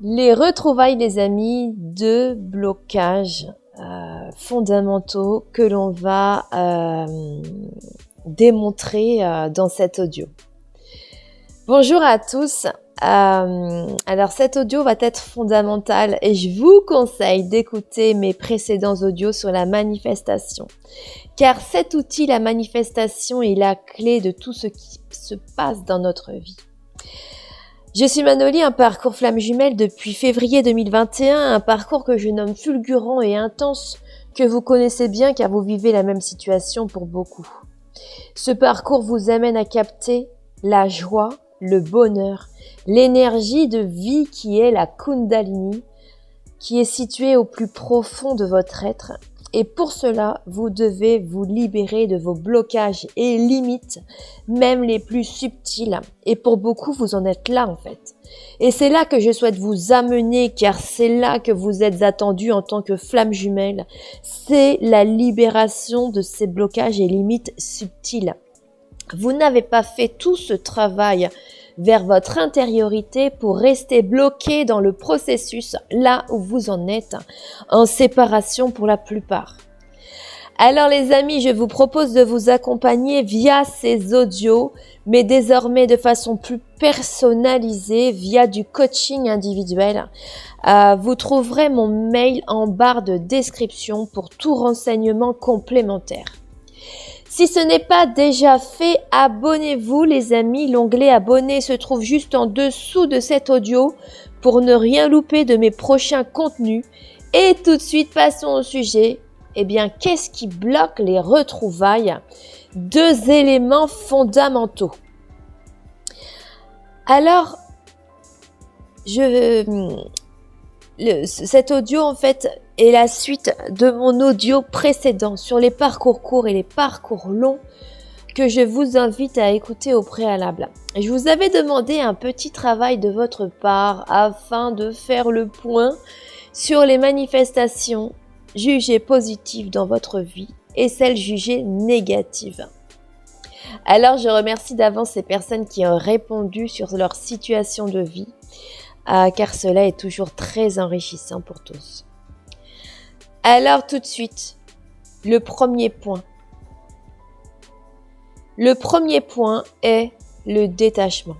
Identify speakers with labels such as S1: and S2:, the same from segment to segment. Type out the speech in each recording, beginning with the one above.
S1: Les retrouvailles, les amis, de blocages fondamentaux que l'on va démontrer dans cet audio. Bonjour à tous. Alors cet audio va être fondamental et je vous conseille d'écouter mes précédents audios sur la manifestation. Car cet outil, la manifestation, est la clé de tout ce qui se passe dans notre vie. Je suis Manoli, un parcours flamme jumelle depuis février 2021, un parcours que je nomme fulgurant et intense, que vous connaissez bien car vous vivez la même situation pour beaucoup. Ce parcours vous amène à capter la joie, le bonheur, l'énergie de vie qui est la Kundalini, qui est située au plus profond de votre être. Et pour cela, vous devez vous libérer de vos blocages et limites, même les plus subtils. Et pour beaucoup, vous en êtes là en fait. Et c'est là que je souhaite vous amener, car c'est là que vous êtes attendus en tant que flamme jumelle. C'est la libération de ces blocages et limites subtiles. Vous n'avez pas fait tout ce travail vers votre intériorité pour rester bloqué dans le processus là où vous en êtes, en séparation pour la plupart. Alors les amis, je vous propose de vous accompagner via ces audios, mais désormais de façon plus personnalisée via du coaching individuel. Vous trouverez mon mail en barre de description pour tout renseignement complémentaire. Si ce n'est pas déjà fait, abonnez-vous les amis. L'onglet abonner se trouve juste en dessous de cet audio pour ne rien louper de mes prochains contenus. Et tout de suite, passons au sujet. Eh bien, qu'est-ce qui bloque les retrouvailles? Deux éléments fondamentaux. Alors, cet audio en fait est la suite de mon audio précédent sur les parcours courts et les parcours longs que je vous invite à écouter au préalable. Je vous avais demandé un petit travail de votre part afin de faire le point sur les manifestations jugées positives dans votre vie et celles jugées négatives. Alors je remercie d'avance ces personnes qui ont répondu sur leur situation de vie, car cela est toujours très enrichissant pour tous. Alors tout de suite, le premier point. Le premier point est le détachement.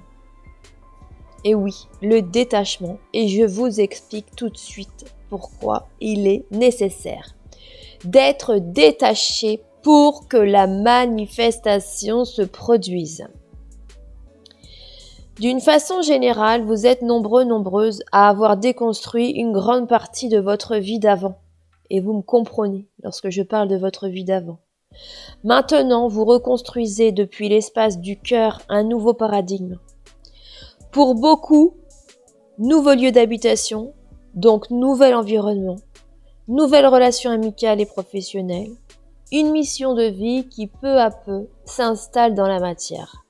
S1: Et oui, le détachement. Et je vous explique tout de suite pourquoi il est nécessaire d'être détaché pour que la manifestation se produise. D'une façon générale, vous êtes nombreuses à avoir déconstruit une grande partie de votre vie d'avant. Et vous me comprenez lorsque je parle de votre vie d'avant. Maintenant, vous reconstruisez depuis l'espace du cœur un nouveau paradigme. Pour beaucoup, nouveau lieu d'habitation, donc nouvel environnement, nouvelles relations amicales et professionnelles, une mission de vie qui peu à peu s'installe dans la matière.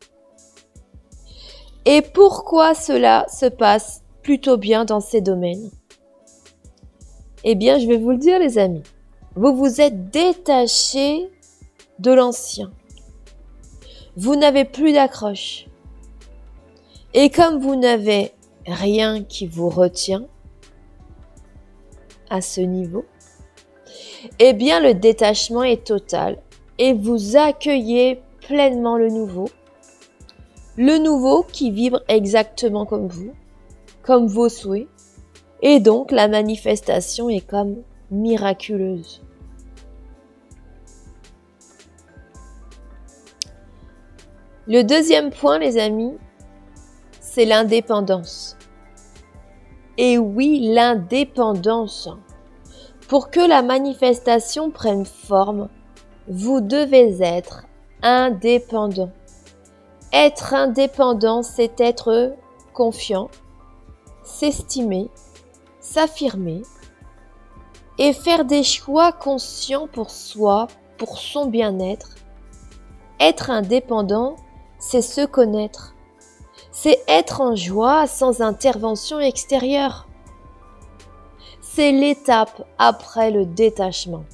S1: Et pourquoi cela se passe plutôt bien dans ces domaines? Eh bien, je vais vous le dire les amis. Vous vous êtes détaché de l'ancien. Vous n'avez plus d'accroche. Et comme vous n'avez rien qui vous retient à ce niveau, eh bien le détachement est total et vous accueillez pleinement le nouveau. Le nouveau qui vibre exactement comme vous, comme vos souhaits. Et donc, la manifestation est comme miraculeuse. Le deuxième point, les amis, c'est l'indépendance. Et oui, l'indépendance. Pour que la manifestation prenne forme, vous devez être indépendant. Être indépendant, c'est être confiant, s'estimer, s'affirmer et faire des choix conscients pour soi, pour son bien-être. Être indépendant, c'est se connaître. C'est être en joie sans intervention extérieure. C'est l'étape après le détachement.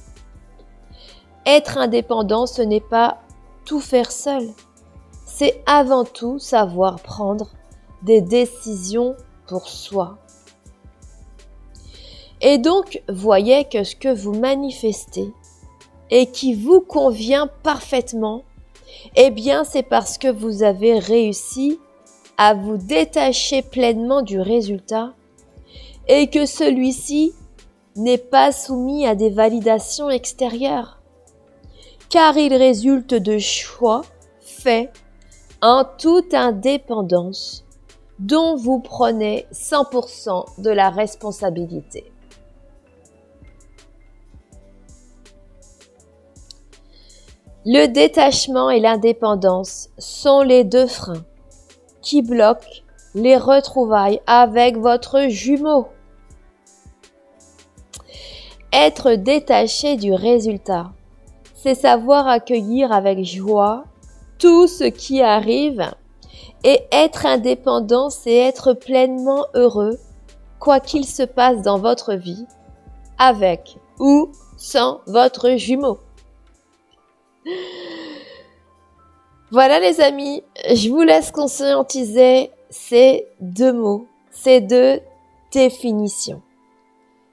S1: Être indépendant, ce n'est pas tout faire seul. C'est avant tout savoir prendre des décisions pour soi. Et donc, voyez que ce que vous manifestez et qui vous convient parfaitement, eh bien, c'est parce que vous avez réussi à vous détacher pleinement du résultat et que celui-ci n'est pas soumis à des validations extérieures, car il résulte de choix faits en toute indépendance dont vous prenez 100% de la responsabilité. Le détachement et l'indépendance sont les deux freins qui bloquent les retrouvailles avec votre jumeau. Être détaché du résultat, c'est savoir accueillir avec joie tout ce qui arrive, et être indépendant, c'est être pleinement heureux, quoi qu'il se passe dans votre vie, avec ou sans votre jumeau. Voilà les amis, je vous laisse conscientiser ces deux mots, ces deux définitions.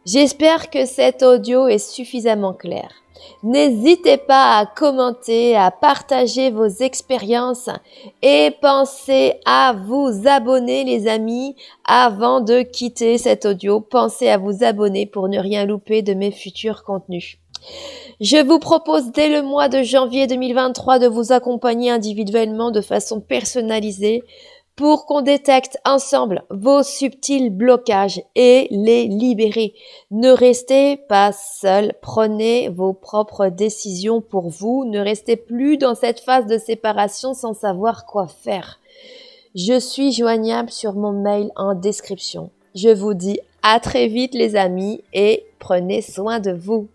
S1: J'espère que cet audio est suffisamment clair. N'hésitez pas à commenter, à partager vos expériences et pensez à vous abonner les amis avant de quitter cet audio. Pensez à vous abonner pour ne rien louper de mes futurs contenus. Je vous propose dès le mois de janvier 2023 de vous accompagner individuellement de façon personnalisée pour qu'on détecte ensemble vos subtils blocages et les libérer. Ne restez pas seul, prenez vos propres décisions pour vous, ne restez plus dans cette phase de séparation sans savoir quoi faire. Je suis joignable sur mon mail en description. Je vous dis à très vite les amis et prenez soin de vous.